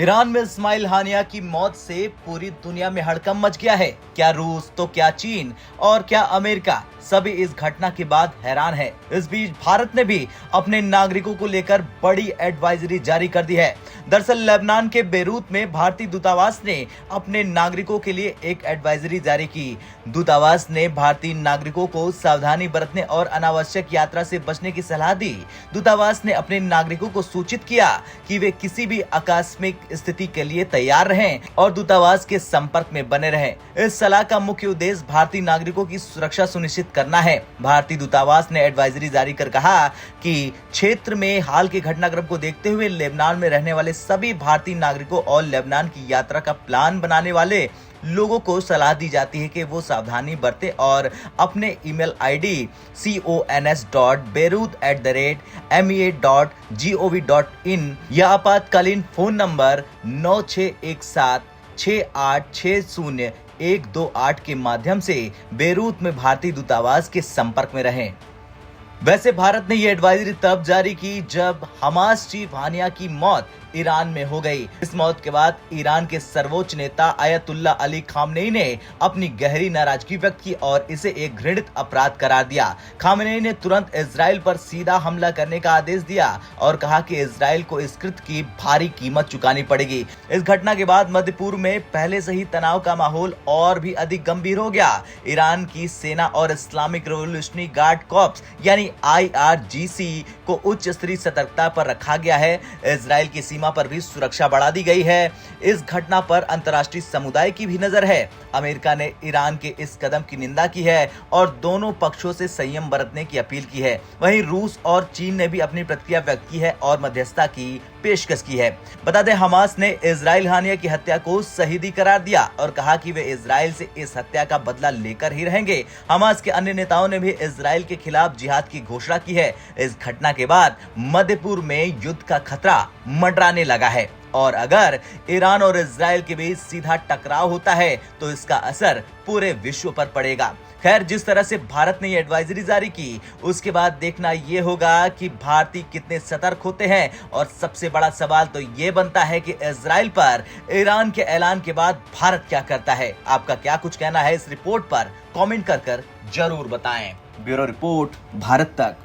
Iran में इस्माइल हानिया की मौत से पूरी दुनिया में हड़कंप मच गया है। क्या रूस तो क्या चीन और क्या अमेरिका, सभी इस घटना के बाद हैरान है। इस बीच भारत ने भी अपने नागरिकों को लेकर बड़ी एडवाइजरी जारी कर दी है। दरअसल लेबनान के बेरूत में भारतीय दूतावास ने अपने नागरिकों के लिए एक एडवाइजरी जारी की। दूतावास ने भारतीय नागरिकों को सावधानी बरतने और अनावश्यक यात्रा से बचने की सलाह दी। दूतावास ने अपने नागरिकों को सूचित किया कि वे किसी भी आकस्मिक स्थिति के लिए तैयार रहें और दूतावास के संपर्क में बने रहें। इस सलाह का मुख्य उद्देश्य भारतीय नागरिकों की सुरक्षा सुनिश्चित करना है। भारतीय दूतावास ने एडवाइजरी जारी कर कहा कि क्षेत्र में हाल के घटनाक्रम को देखते हुए लेबनान में रहने वाले सभी भारतीय नागरिकों और लेबनान की यात्रा का प्लान बनाने वाले लोगों को सलाह दी जाती है कि वो सावधानी बरतें और अपने ईमेल आईडी cons.beirut@mea.gov.in या आपातकालीन फोन नंबर 96176860 के माध्यम से बेरूत में भारतीय दूतावास के संपर्क में रहें। वैसे भारत ने ये एडवाइजरी तब जारी की जब हमास चीफ हानिया की मौत ईरान में हो गई। इस मौत के बाद ईरान के सर्वोच्च नेता आयतुल्ला अली खामनेई ने अपनी गहरी नाराजगी व्यक्त की और इसे एक घृणित अपराध करार दिया। खामनेई ने तुरंत इजराइल पर सीधा हमला करने का आदेश दिया और कहा कि इजराइल को इस कृत्य की भारी कीमत चुकानी पड़ेगी। इस घटना के बाद मध्य पूर्व में पहले से ही तनाव का माहौल और भी अधिक गंभीर हो गया। ईरान की सेना और इस्लामिक रिवॉल्यूशनरी गार्ड कॉर्प्स यानी IRGC को उच्च स्तरीय सतर्कता पर रखा गया है। इजराइल की सीमा पर भी सुरक्षा बढ़ा दी गई है। इस घटना पर अंतर्राष्ट्रीय समुदाय की भी नजर है। अमेरिका ने ईरान के इस कदम की निंदा की है और दोनों पक्षों से संयम बरतने की अपील की है। वहीं रूस और चीन ने भी अपनी प्रतिक्रिया व्यक्त की है और मध्यस्थता की पेशकश की है। बता दें, हमास ने इस्माइल हानिया की हत्या को शहीदी करार दिया और कहा कि वे इजराइल से इस हत्या का बदला लेकर ही रहेंगे। हमास के अन्य नेताओं ने भी इजराइल के खिलाफ जिहाद की घोषणा की है। इस घटना के बाद मध्य पूर्व में युद्ध का खतरा मंडराने लगा है और अगर ईरान और इजराइल के बीच सीधा टकराव होता है तो इसका असर पूरे विश्व पर पड़ेगा। खैर, जिस तरह से भारत ने ये एडवाइजरी जारी की उसके बाद देखना ये होगा कि भारतीय कितने सतर्क होते हैं और सबसे बड़ा सवाल तो ये बनता है कि इजराइल पर ईरान के ऐलान के बाद भारत क्या करता है। आपका क्या कुछ कहना है इस रिपोर्ट पर कमेंट कर जरूर बताएं। ब्यूरो रिपोर्ट, भारत तक।